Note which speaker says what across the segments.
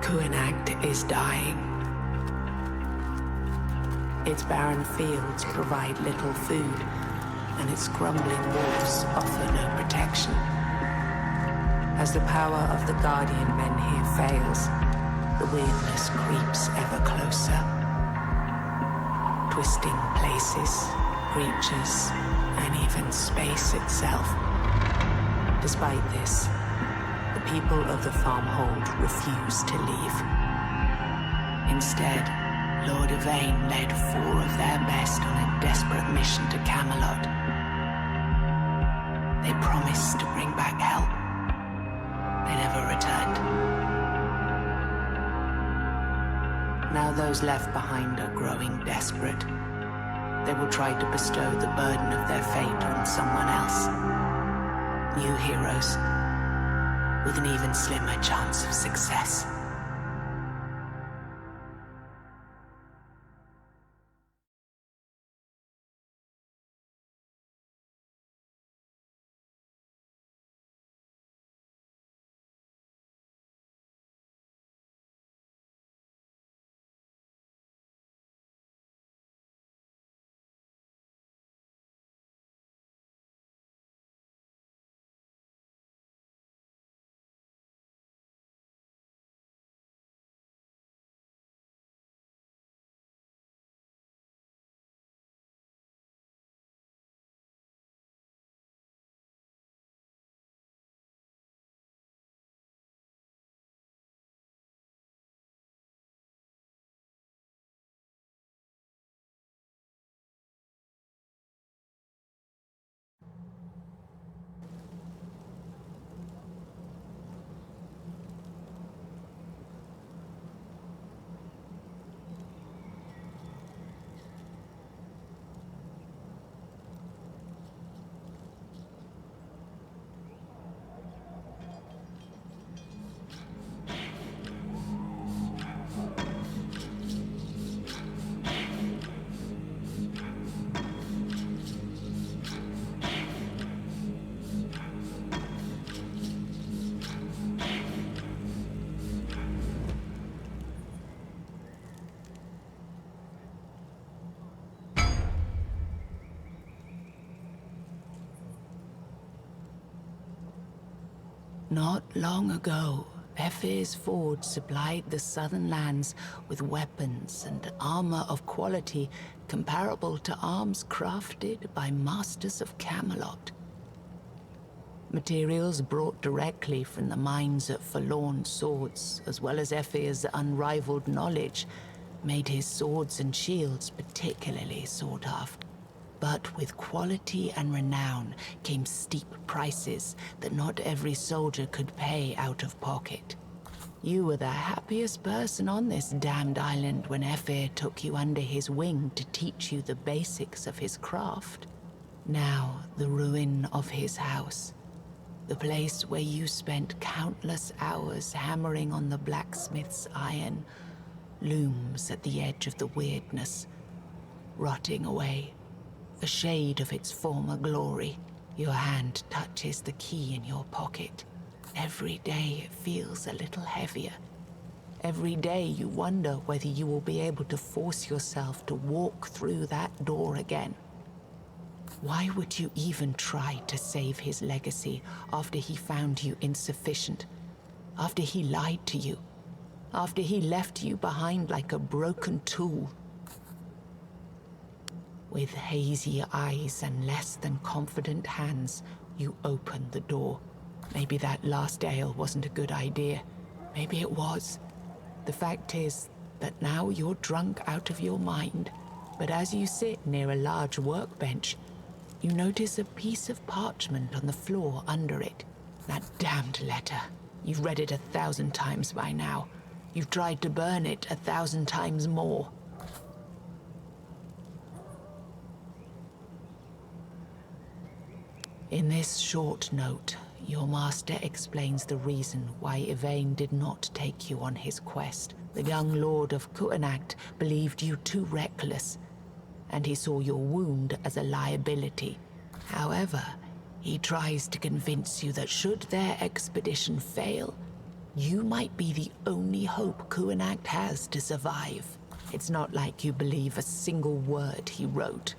Speaker 1: Kuanact is dying. Its barren fields provide little food, and its crumbling walls offer no protection. As the power of the Guardian Menhir fails, the weirdness creeps ever closer. Twisting places, creatures, and even space itself. Despite this, the people of the Farmhold refuse to leave. Instead, Lord Yvain led 4 of their best on a desperate mission to Camelot. They promised to bring back help. They never returned. Now those left behind are growing desperate. They will try to bestow the burden of their fate on someone else. New heroes, with an even slimmer chance of success. Not long ago, Ephir's Forge supplied the southern lands with weapons and armor of quality comparable to arms crafted by masters of Camelot. Materials brought directly from the mines at Forlorn Swords, as well as Ephir's unrivaled knowledge, made his swords and shields particularly sought after. But with quality and renown came steep prices that not every soldier could pay out of pocket. You were the happiest person on this damned island when Ephir took you under his wing to teach you the basics of his craft. Now, the ruin of his house, the place where you spent countless hours hammering on the blacksmith's iron, looms at the edge of the weirdness, rotting away. A shade of its former glory. Your hand touches the key in your pocket. Every day it feels a little heavier. Every day you wonder whether you will be able to force yourself to walk through that door again. Why would you even try to save his legacy after he found you insufficient? After he lied to you? After he left you behind like a broken tool? With hazy eyes and less than confident hands, you open the door. Maybe that last ale wasn't a good idea. Maybe it was. The fact is that now you're drunk out of your mind. But as you sit near a large workbench, you notice a piece of parchment on the floor under it. That damned letter. You've read it 1,000 times by now. You've tried to burn it 1,000 times more. In this short note, your master explains the reason why Yvain did not take you on his quest. The young lord of Kuanact believed you too reckless, and he saw your wound as a liability. However, he tries to convince you that should their expedition fail, You might be the only hope Kuanacht has to survive. It's not like you believe a single word he wrote.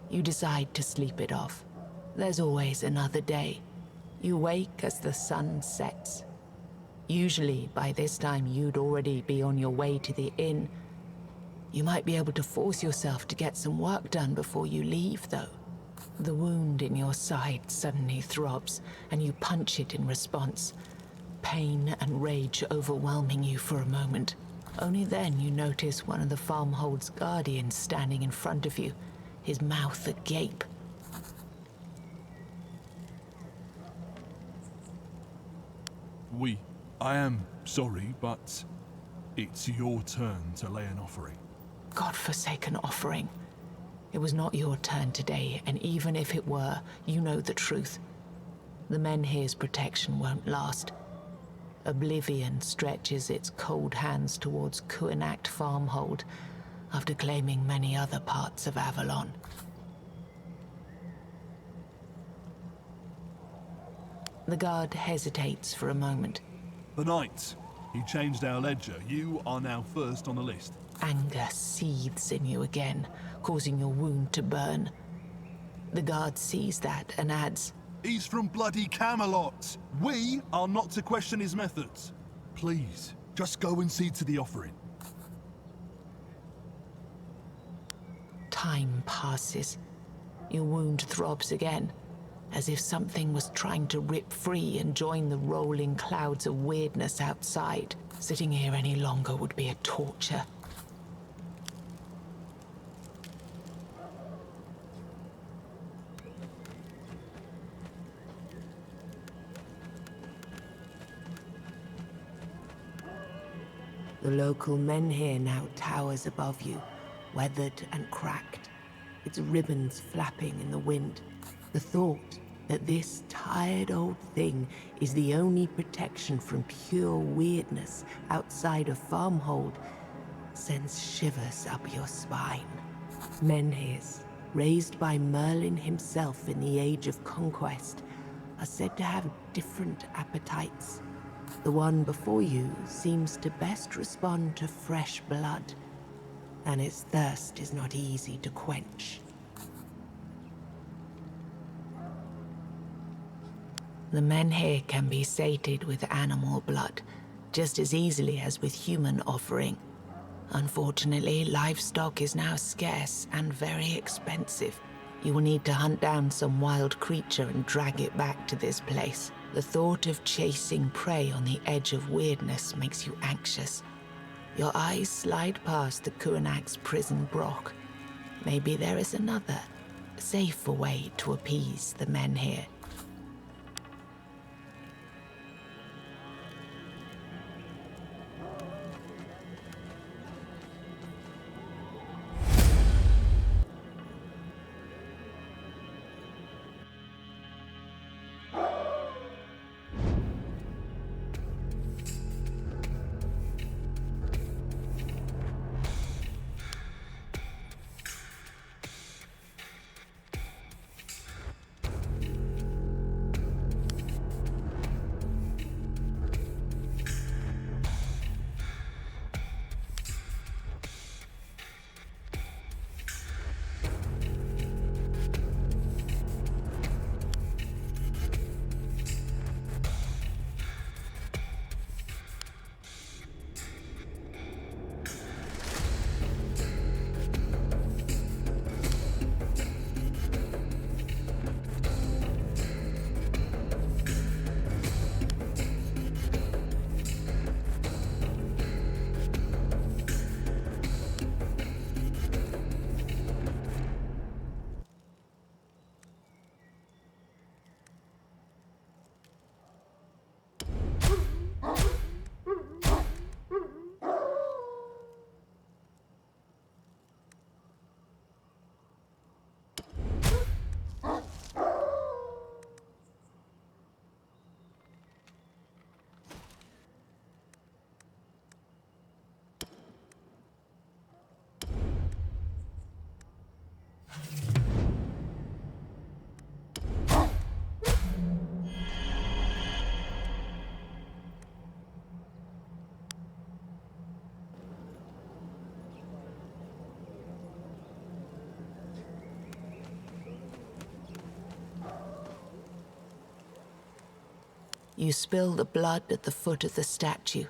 Speaker 1: You decide to sleep it off. There's always another day. You wake as the sun sets. Usually, by this time, you'd already be on your way to the inn. You might be able to force yourself to get some work done before you leave, though. The wound in your side suddenly throbs, and you punch it in response. Pain and rage overwhelming you for a moment. Only then you notice one of the farmhold's guardians standing in front of you, his mouth agape.
Speaker 2: I am sorry, but it's your turn to lay an offering.
Speaker 1: God-forsaken offering. It was not your turn today, and even if it were, you know the truth. The Menhirs' protection won't last. Oblivion stretches its cold hands towards Kuanacht Farmhold after claiming many other parts of Avalon. The guard hesitates for a moment.
Speaker 2: The knight. He changed our ledger. You are now first on the list.
Speaker 1: Anger seethes in you again, causing your wound to burn. The guard sees that and adds,
Speaker 2: He's from bloody Camelot. We are not to question his methods. Please, just go and see to the offering.
Speaker 1: Time passes. Your wound throbs again, as if something was trying to rip free and join the rolling clouds of weirdness outside. Sitting here any longer would be a torture. The local menhir now towers above you, weathered and cracked, its ribbons flapping in the wind. The thought that this tired old thing is the only protection from pure weirdness outside of Farmhold sends shivers up your spine. Menhirs, raised by Merlin himself in the Age of Conquest, are said to have different appetites. The one before you seems to best respond to fresh blood, and its thirst is not easy to quench. The menhir can be sated with animal blood, just as easily as with human offering. Unfortunately, livestock is now scarce and very expensive. You will need to hunt down some wild creature and drag it back to this place. The thought of chasing prey on the edge of weirdness makes you anxious. Your eyes slide past the Kuanacht's prison Brock. Maybe there is another, safer way to appease the menhir. You spill the blood at the foot of the statue.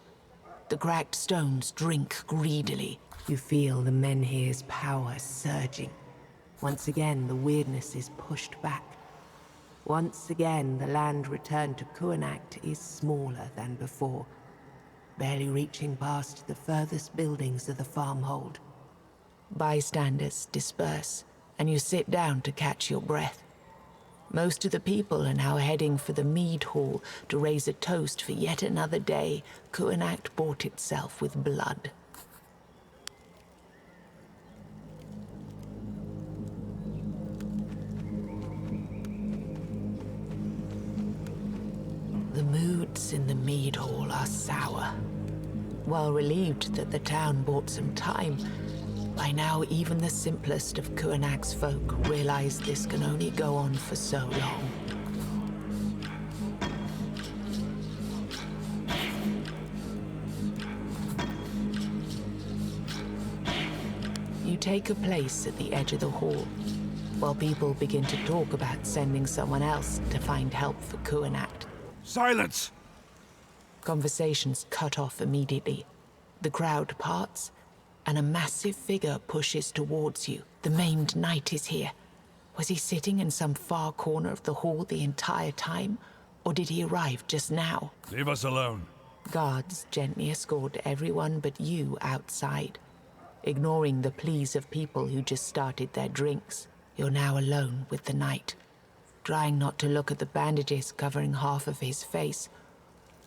Speaker 1: The cracked stones drink greedily. You feel the Menhirs' power surging. Once again, the weirdness is pushed back. Once again, the land returned to Kuanacht is smaller than before, barely reaching past the furthest buildings of the farmhold. Bystanders disperse, and you sit down to catch your breath. Most of the people are now heading for the mead hall to raise a toast for yet another day Kuanacht bought itself with blood. The moods in the mead hall are sour. While relieved that the town bought some time, by now even the simplest of Kuanacht's folk realize this can only go on for so long. You take a place at the edge of the hall, while people begin to talk about sending someone else to find help for Kuanacht.
Speaker 2: Silence!
Speaker 1: Conversations cut off immediately. The crowd parts, and a massive figure pushes towards you. The maimed knight is here. Was he sitting in some far corner of the hall the entire time, or did he arrive just now?
Speaker 2: Leave us alone.
Speaker 1: Guards gently escort everyone but you outside. Ignoring the pleas of people who just started their drinks, you're now alone with the knight, trying not to look at the bandages covering half of his face,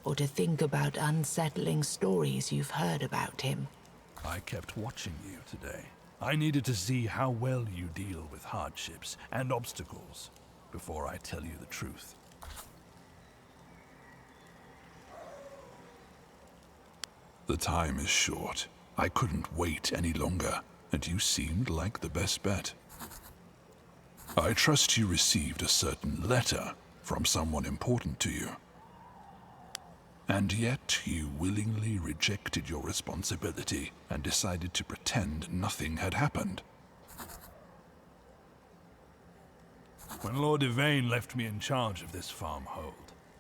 Speaker 1: or to think about unsettling stories you've heard about him.
Speaker 2: I kept watching you today. I needed to see how well you deal with hardships and obstacles before I tell you the truth. The time is short. I couldn't wait any longer, and you seemed like the best bet. I trust you received a certain letter from someone important to you. And yet you willingly rejected your responsibility and decided to pretend nothing had happened. When Lord Yvain left me in charge of this farmhold,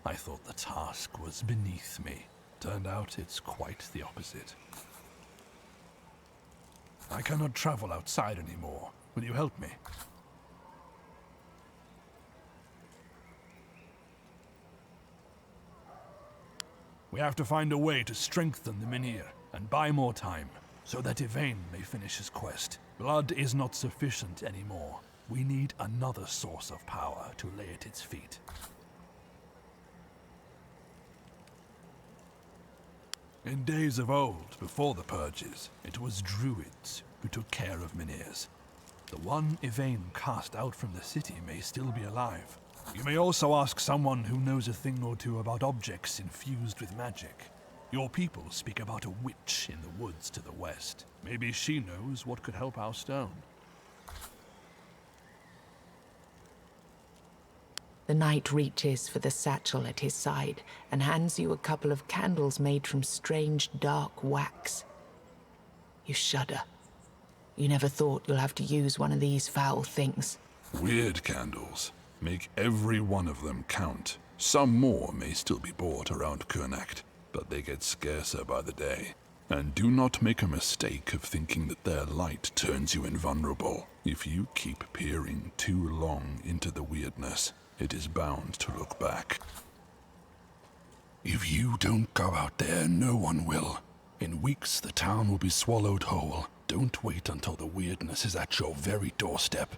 Speaker 2: I thought the task was beneath me. Turned out it's quite the opposite. I cannot travel outside anymore. Will you help me? We have to find a way to strengthen the Menhir and buy more time, so that Yvain may finish his quest. Blood is not sufficient anymore. We need another source of power to lay at its feet. In days of old, before the purges, it was druids who took care of Menhirs. The one Yvain cast out from the city may still be alive. You may also ask someone who knows a thing or two about objects infused with magic. Your people speak about a witch in the woods to the west. Maybe she knows what could help our stone.
Speaker 1: The knight reaches for the satchel at his side and hands you a couple of candles made from strange dark wax. You shudder. You never thought you'll have to use one of these foul things.
Speaker 3: Weird candles. Make every one of them count. Some more may still be bought around Kuanacht, but they get scarcer by the day. And do not make a mistake of thinking that their light turns you invulnerable. If you keep peering too long into the weirdness, it is bound to look back. If you don't go out there, no one will. In weeks, the town will be swallowed whole. Don't wait until the weirdness is at your very doorstep.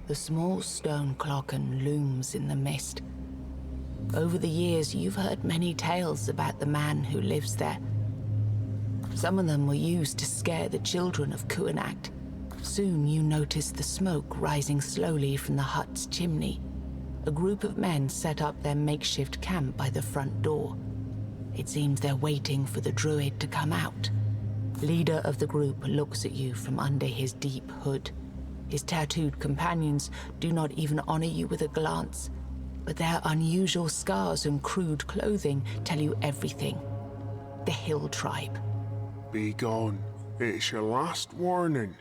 Speaker 1: The small stone clocken looms in the mist. Over the years, you've heard many tales about the man who lives there. Some of them were used to scare the children of Kuanacht. Soon you notice the smoke rising slowly from the hut's chimney. A group of men set up their makeshift camp by the front door. It seems they're waiting for the druid to come out. Leader of the group looks at you from under his deep hood. His tattooed companions do not even honor you with a glance, but their unusual scars and crude clothing tell you everything. The Hill Tribe.
Speaker 4: Be gone. It's your last warning.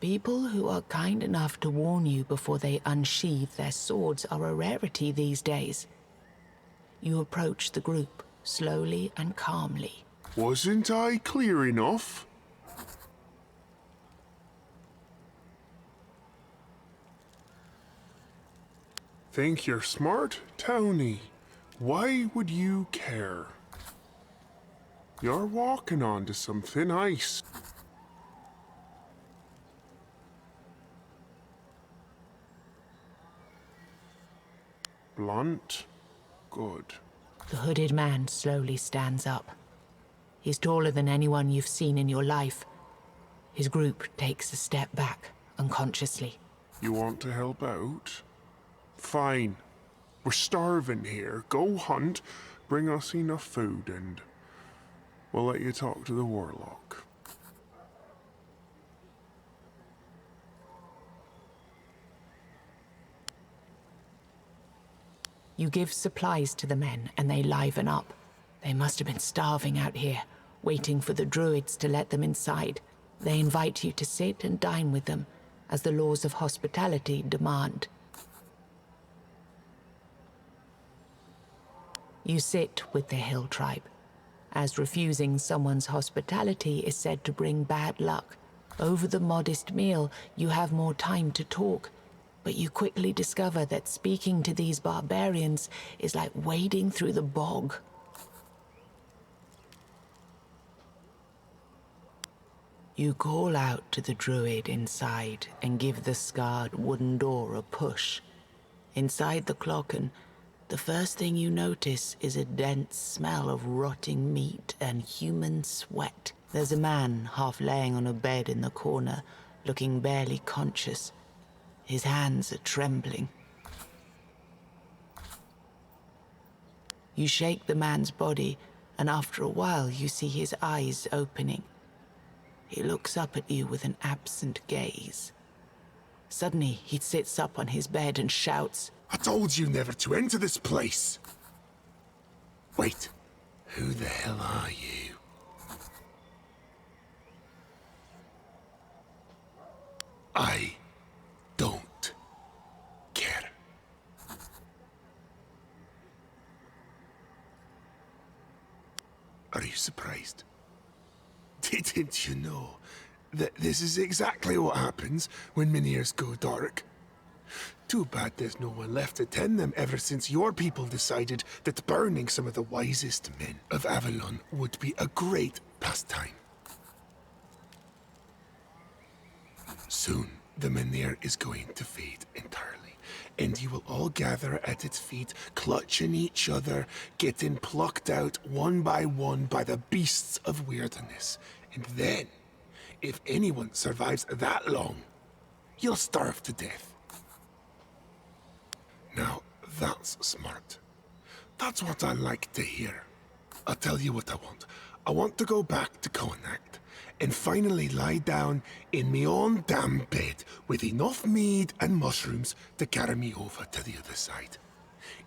Speaker 1: People who are kind enough to warn you before they unsheathe their swords are a rarity these days. You approach the group, slowly and calmly.
Speaker 4: Wasn't I clear enough? Think you're smart, Tony? Why would you care? You're walking onto some thin ice. Blunt? Good.
Speaker 1: The hooded man slowly stands up. He's taller than anyone you've seen in your life. His group takes a step back, unconsciously.
Speaker 4: You want to help out? Fine. We're starving here. Go hunt, bring us enough food, and we'll let you talk to the warlock.
Speaker 1: You give supplies to the men, and they liven up. They must have been starving out here, waiting for the druids to let them inside. They invite you to sit and dine with them, as the laws of hospitality demand. You sit with the Hill Tribe, as refusing someone's hospitality is said to bring bad luck. Over the modest meal, you have more time to talk, but you quickly discover that speaking to these barbarians is like wading through the bog. You call out to the druid inside and give the scarred wooden door a push. Inside the clocken, the first thing you notice is a dense smell of rotting meat and human sweat. There's a man half laying on a bed in the corner, looking barely conscious. His hands are trembling. You shake the man's body, and after a while you see his eyes opening. He looks up at you with an absent gaze. Suddenly, he sits up on his bed and shouts,
Speaker 4: I told you never to enter this place. Wait, who the hell are you? I don't care. Are you surprised? Didn't you know that this is exactly what happens when Menhirs go dark? Too bad there's no one left to tend them ever since your people decided that burning some of the wisest men of Avalon would be a great pastime. Soon, the Menhir is going to fade entirely, and you will all gather at its feet, clutching each other, getting plucked out one by the beasts of wilderness. And then, if anyone survives that long, you'll starve to death. Now, that's smart. That's what I like to hear. I'll tell you what I want. I want to go back to Kuanacht and finally lie down in me own damn bed with enough mead and mushrooms to carry me over to the other side.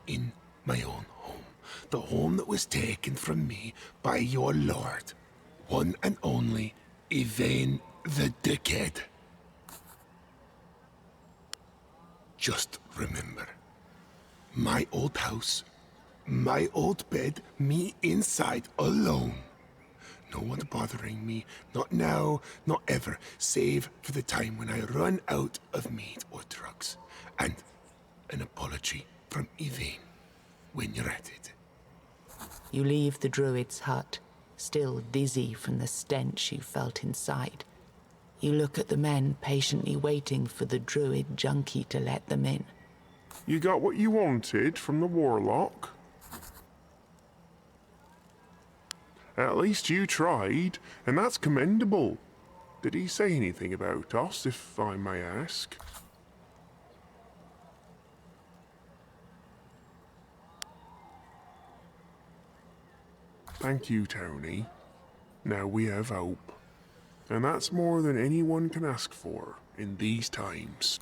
Speaker 4: In my own home. The home that was taken from me by your lord. One and only Yvain the Dickhead. Just remember. My old house, my old bed, me inside alone. No one bothering me, not now, not ever, save for the time when I run out of meat or drugs. And an apology from Yvain when you're at it.
Speaker 1: You leave the druid's hut, still dizzy from the stench you felt inside. You look at the men patiently waiting for the druid junkie to let them in.
Speaker 5: You got what you wanted from the warlock? At least you tried, and that's commendable. Did he say anything about us, if I may ask? Thank you, Tony. Now we have hope. And that's more than anyone can ask for in these times.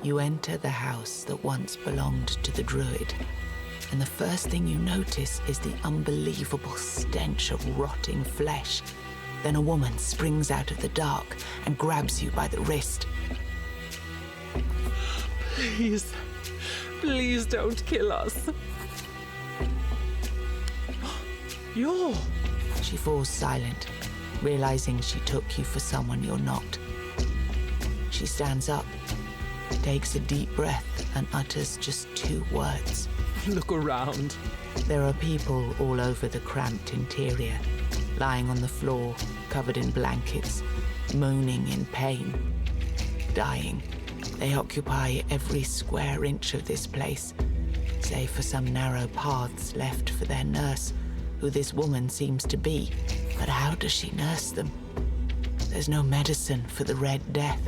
Speaker 1: You enter the house that once belonged to the druid, and the first thing you notice is the unbelievable stench of rotting flesh. Then a woman springs out of the dark and grabs you by the wrist.
Speaker 6: Please, please don't kill us. You're...
Speaker 1: She falls silent, realizing she took you for someone you're not. She stands up, takes a deep breath, and utters just 2 words.
Speaker 6: Look around.
Speaker 1: There are people all over the cramped interior, lying on the floor, covered in blankets, moaning in pain, dying. They occupy every square inch of this place, save for some narrow paths left for their nurse, who this woman seems to be. But how does she nurse them? There's no medicine for the Red Death.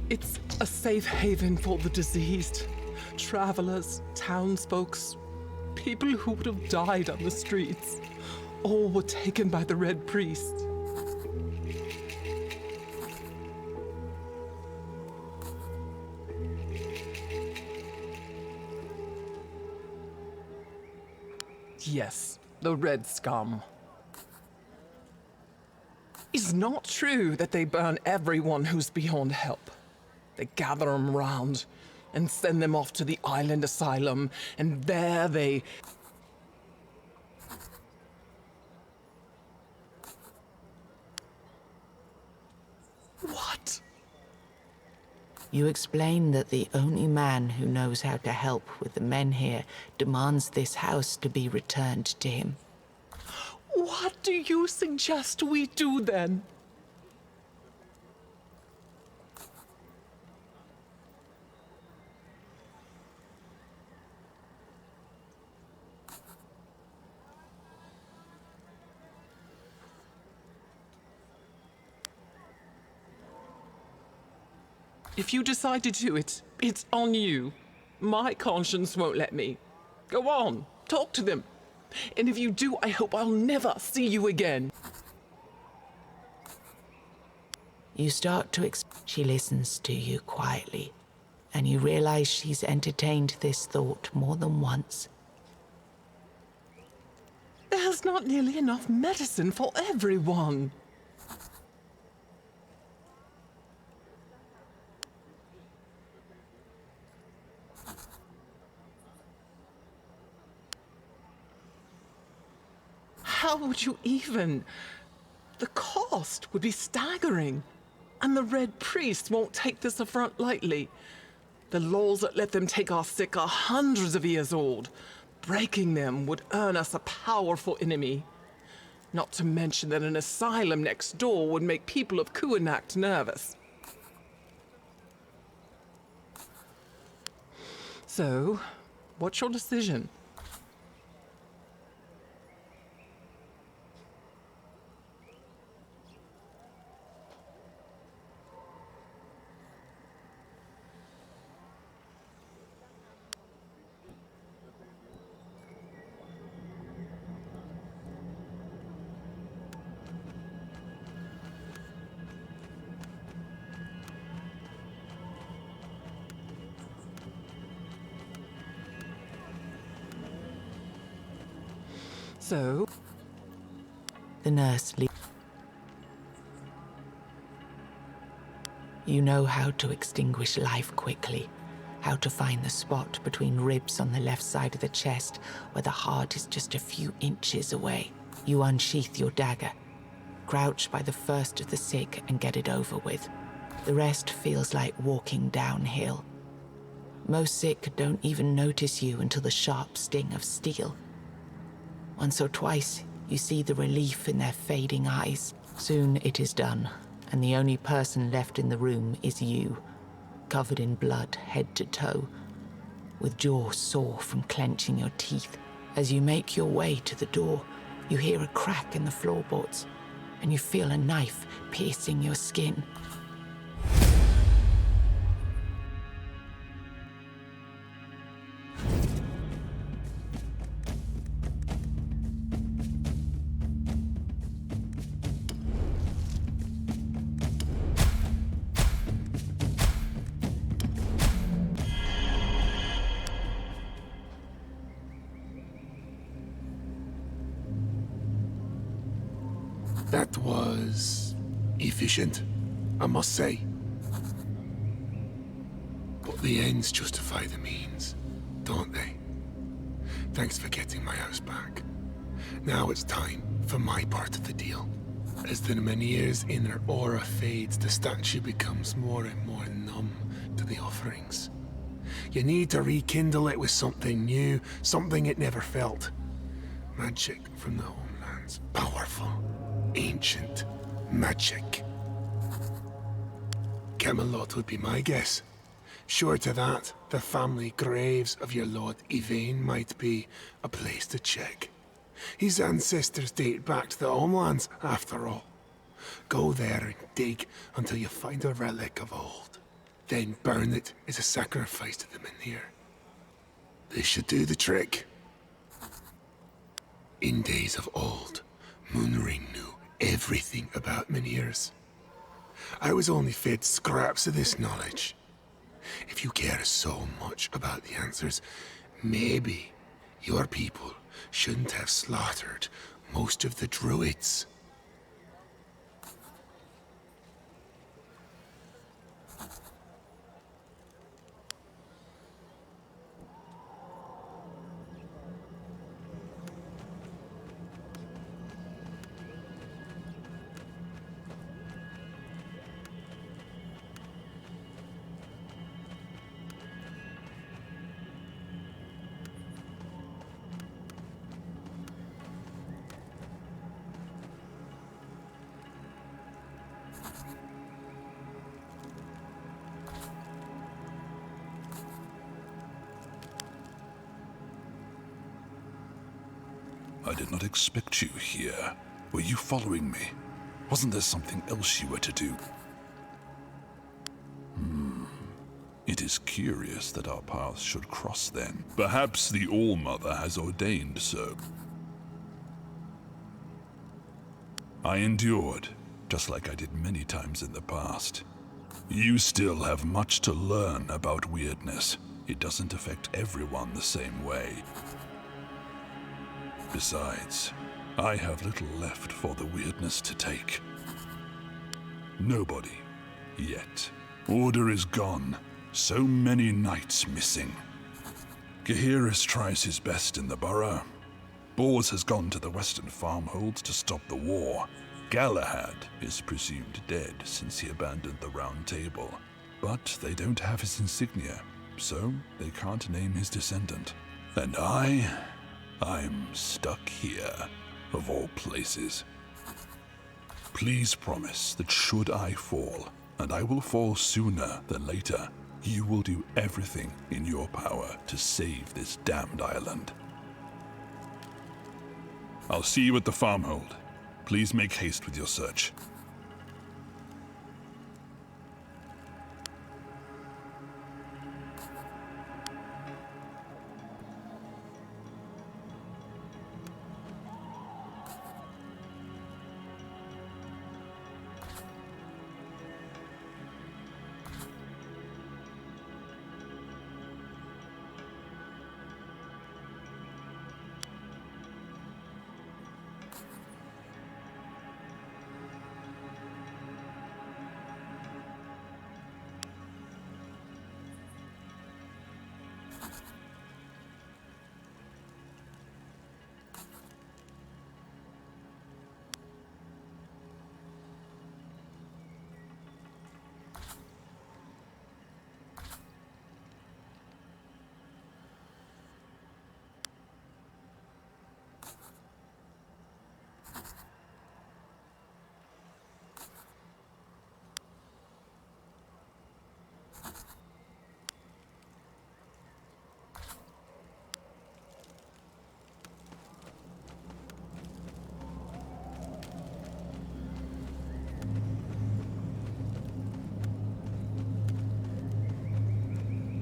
Speaker 6: It's a safe haven for the diseased. Travelers, townsfolks, people who would have died on the streets. All were taken by the Red Priest. Yes, the Red Scum. It's not true that they burn everyone who's beyond help. They gather them round and send them off to the island asylum, and there they... What?
Speaker 1: You explain that the only man who knows how to help with the Menhir demands this house to be returned to him.
Speaker 6: What do you suggest we do then? If you decide to do it, it's on you. My conscience won't let me. Go on, talk to them. And if you do, I hope I'll never see you again.
Speaker 1: You start to She listens to you quietly, and you realize she's entertained this thought more than once.
Speaker 6: There's not nearly enough medicine for everyone. How would you even The cost would be staggering. And the Red Priest won't take this affront lightly. The laws that let them take our sick are hundreds of years old. Breaking them would earn us a powerful enemy. Not to mention that an asylum next door would make people of Kuanacht nervous. So, what's your decision? So,
Speaker 1: The nurse leaves. You know how to extinguish life quickly, how to find the spot between ribs on the left side of the chest where the heart is just a few inches away. You unsheath your dagger, crouch by the first of the sick and get it over with. The rest feels like walking downhill. Most sick don't even notice you until the sharp sting of steel. Once or twice, you see the relief in their fading eyes. Soon it is done, and the only person left in the room is you, covered in blood head to toe, with jaw sore from clenching your teeth. As you make your way to the door, you hear a crack in the floorboards, and you feel a knife piercing your skin.
Speaker 4: That was efficient, I must say. But the ends justify the means, don't they? Thanks for getting my house back. Now it's time for my part of the deal. As the Menhirs' inner aura fades, the statue becomes more and more numb to the offerings. You need to rekindle it with something new, something it never felt. Magic from the homelands. Powerful. Ancient magic. Camelot would be my guess. Short of that, the family graves of your Lord Yvain might be a place to check. His ancestors date back to the homelands, after all. Go there and dig until you find a relic of old. Then burn it as a sacrifice to the Menhir. This should do the trick. In days of old, Moonring knew everything about Menhirs. I was only fed scraps of this knowledge. If you care so much about the answers, maybe your people shouldn't have slaughtered most of the druids.
Speaker 3: I did not expect you here. Were you following me? Wasn't there something else you were to do? It is curious that our paths should cross then. Perhaps the All-Mother has ordained so. I endured, just like I did many times in the past. You still have much to learn about weirdness. It doesn't affect everyone the same way. Besides, I have little left for the weirdness to take. Nobody, yet. Order is gone. So many knights missing. Gaheris tries his best in the borough. Bors has gone to the western farmholds to stop the war. Galahad is presumed dead since he abandoned the Round Table, but they don't have his insignia, so they can't name his descendant. And I'm stuck here, of all places. Please promise that should I fall, and I will fall sooner than later, you will do everything in your power to save this damned island. I'll see you at the farmhold. Please make haste with your search.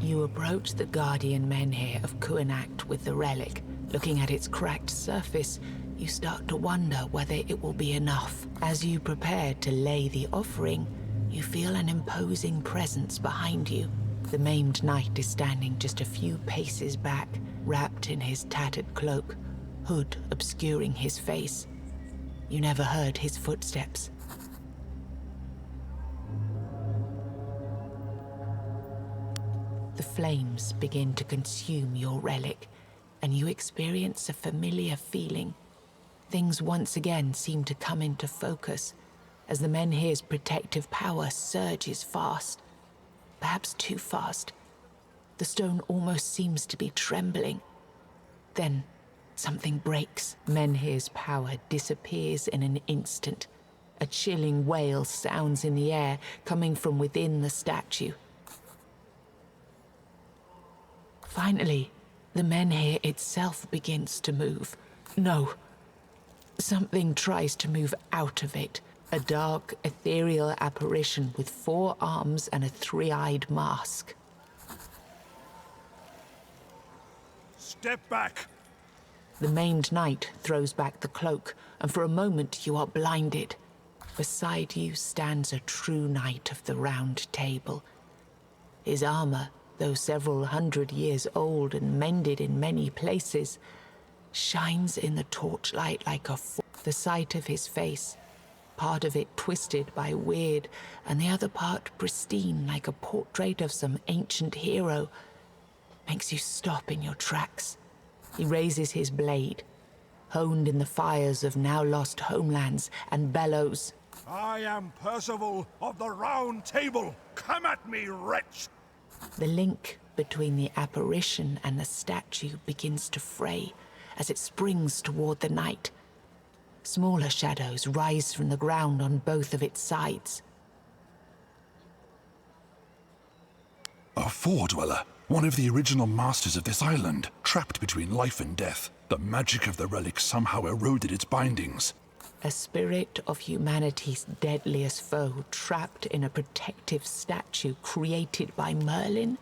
Speaker 1: You approach the Guardian Menhir of Kuanacht with the relic. Looking at its cracked surface, you start to wonder whether it will be enough. As you prepare to lay the offering, you feel an imposing presence behind you. The maimed knight is standing just a few paces back, wrapped in his tattered cloak, hood obscuring his face. You never heard his footsteps. The flames begin to consume your relic, and you experience a familiar feeling. Things once again seem to come into focus as the Menhir's protective power surges fast. Perhaps too fast. The stone almost seems to be trembling. Then, something breaks. Menhir's power disappears in an instant. A chilling wail sounds in the air, coming from within the statue. Finally, the Menhir itself begins to move. No. Something tries to move out of it. A dark, ethereal apparition with 4 arms and a 3-eyed mask.
Speaker 2: Step back!
Speaker 1: The maimed knight throws back the cloak, and for a moment you are blinded. Beside you stands a true knight of the Round Table. His armor, though several hundred years old and mended in many places, shines in the torchlight like the sight of his face, part of it twisted by weird, and the other part pristine like a portrait of some ancient hero, makes you stop in your tracks. He raises his blade, honed in the fires of now-lost homelands, and bellows,
Speaker 2: I am Percival of the Round Table! Come at me, wretch!
Speaker 1: The link between the apparition and the statue begins to fray as it springs toward the knight. Smaller shadows rise from the ground on both of its sides.
Speaker 3: A Four-Dweller, one of the original masters of this island, trapped between life and death. The magic of the relic somehow eroded its bindings.
Speaker 1: A spirit of humanity's deadliest foe trapped in a protective statue created by Merlin?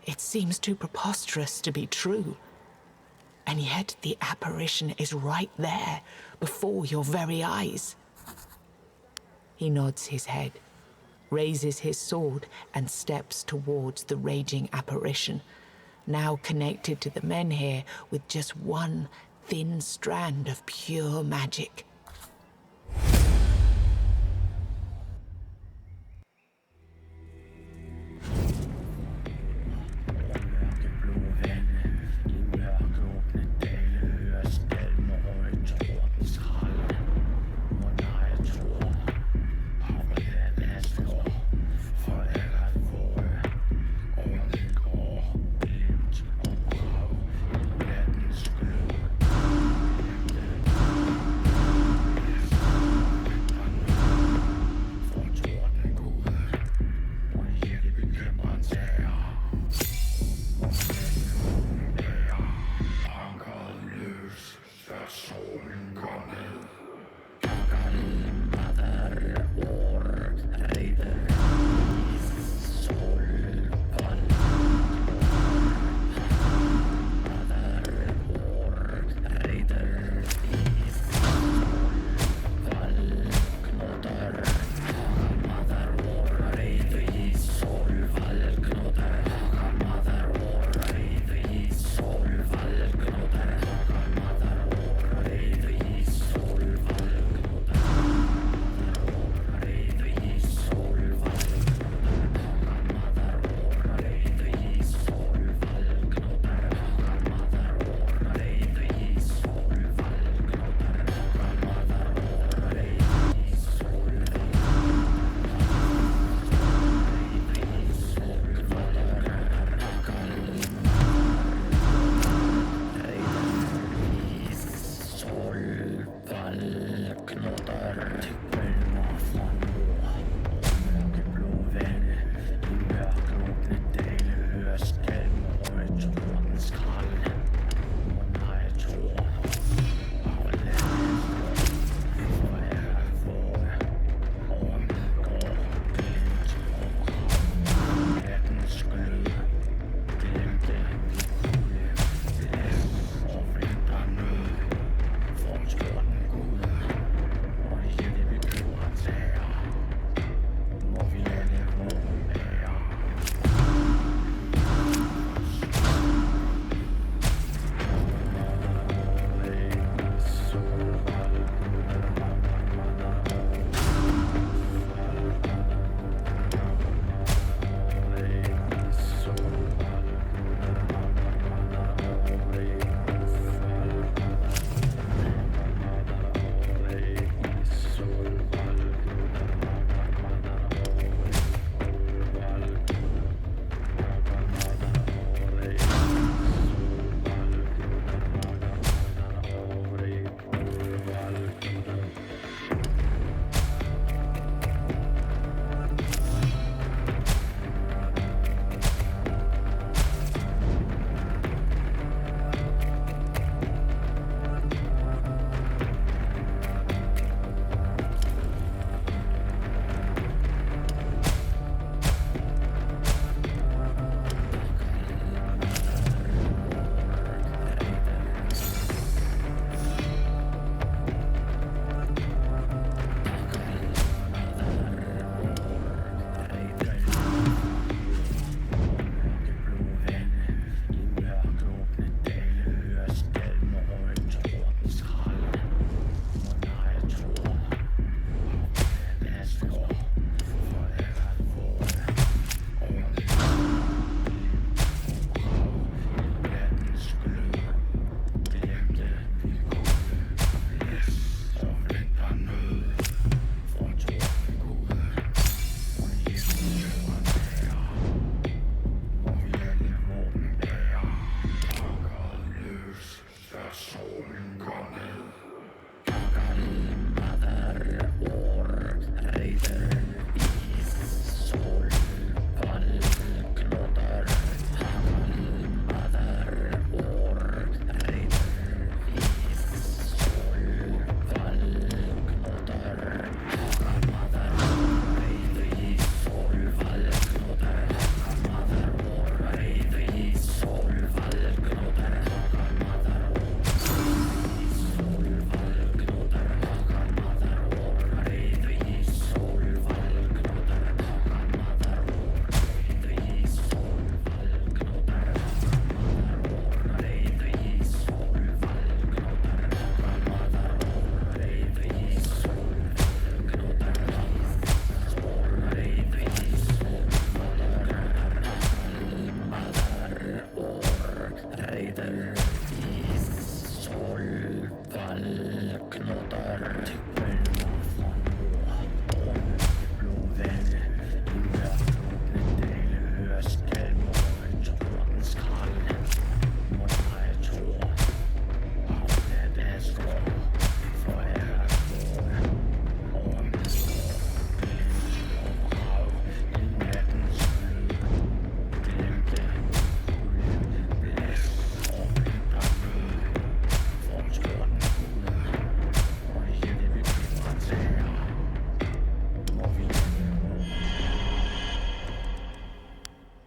Speaker 1: It seems too preposterous to be true. And yet the apparition is right there, before your very eyes. He nods his head, raises his sword, and steps towards the raging apparition, now connected to the Menhir with just one thin strand of pure magic.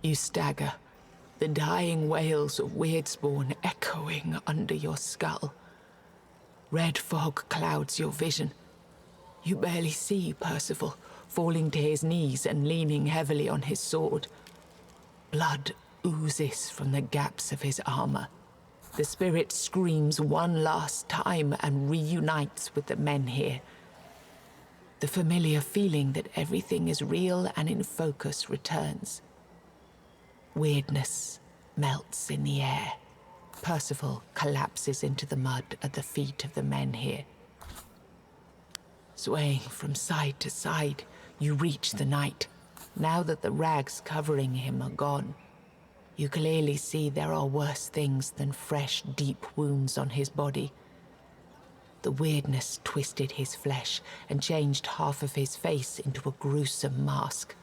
Speaker 1: You stagger, the dying wails of Weirdspawn echoing under your skull. Red fog clouds your vision. You barely see Percival, falling to his knees and leaning heavily on his sword. Blood oozes from the gaps of his armor. The spirit screams one last time and reunites with the Menhir. The familiar feeling that everything is real and in focus returns. Weirdness melts in the air. Percival collapses into the mud at the feet of the Menhir. Swaying from side to side, you reach the knight. Now that the rags covering him are gone, you clearly see there are worse things than fresh, deep wounds on his body. The weirdness twisted his flesh and changed half of his face into a gruesome mask.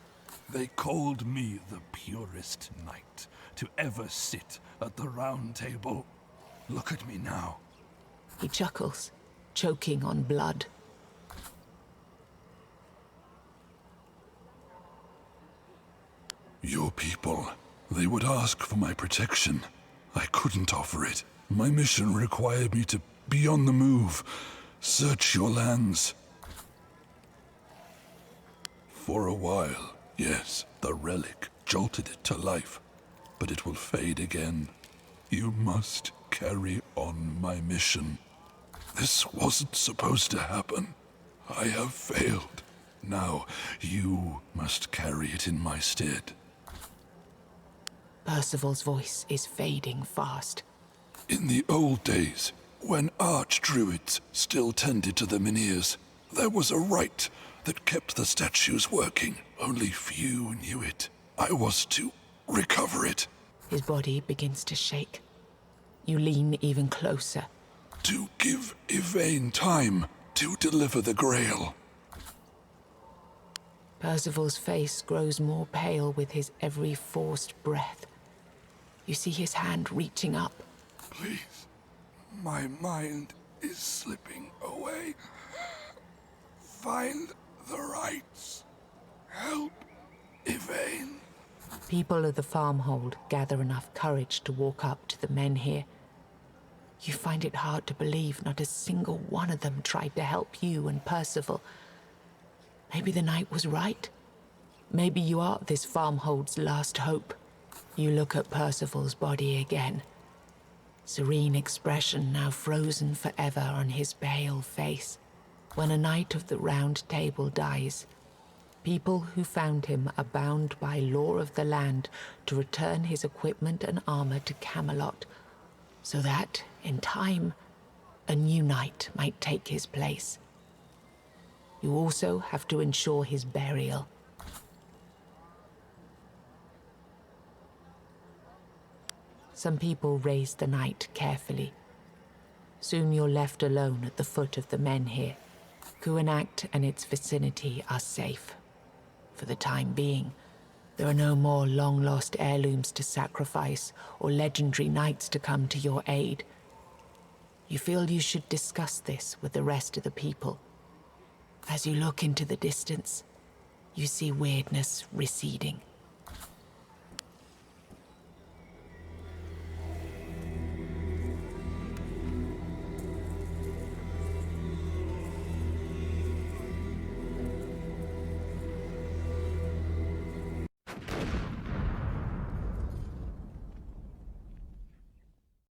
Speaker 2: They called me the purest knight to ever sit at the round table. Look at me now.
Speaker 1: He chuckles, choking on blood.
Speaker 3: Your people, they would ask for my protection. I couldn't offer it. My mission required me to be on the move, search your lands. For a while, yes, the relic jolted it to life, but it will fade again. You must carry on my mission. This wasn't supposed to happen. I have failed. Now, you must carry it in my stead.
Speaker 1: Percival's voice is fading fast.
Speaker 3: In the old days, when archdruids still tended to the Menhirs, there was a rite that kept the statues working. Only few knew it. I was to recover it.
Speaker 1: His body begins to shake. You lean even closer.
Speaker 3: To give Yvain time to deliver the Grail.
Speaker 1: Percival's face grows more pale with his every forced breath. You see his hand reaching up.
Speaker 3: Please, my mind is slipping away. Find the rites. Help Yvain.
Speaker 1: People of the farmhold gather enough courage to walk up to the Menhir. You find it hard to believe not a single one of them tried to help you and Percival. Maybe the knight was right. Maybe you are this farmhold's last hope. You look at Percival's body again. Serene expression now frozen forever on his pale face. When a knight of the Round Table dies, people who found him are bound by law of the land to return his equipment and armor to Camelot, so that, in time, a new knight might take his place. You also have to ensure his burial. Some people raise the knight carefully. Soon you're left alone at the foot of the Menhir. Kuanacht and its vicinity are safe. For the time being, there are no more long-lost heirlooms to sacrifice or legendary knights to come to your aid. You feel you should discuss this with the rest of the people. As you look into the distance, you see weirdness receding.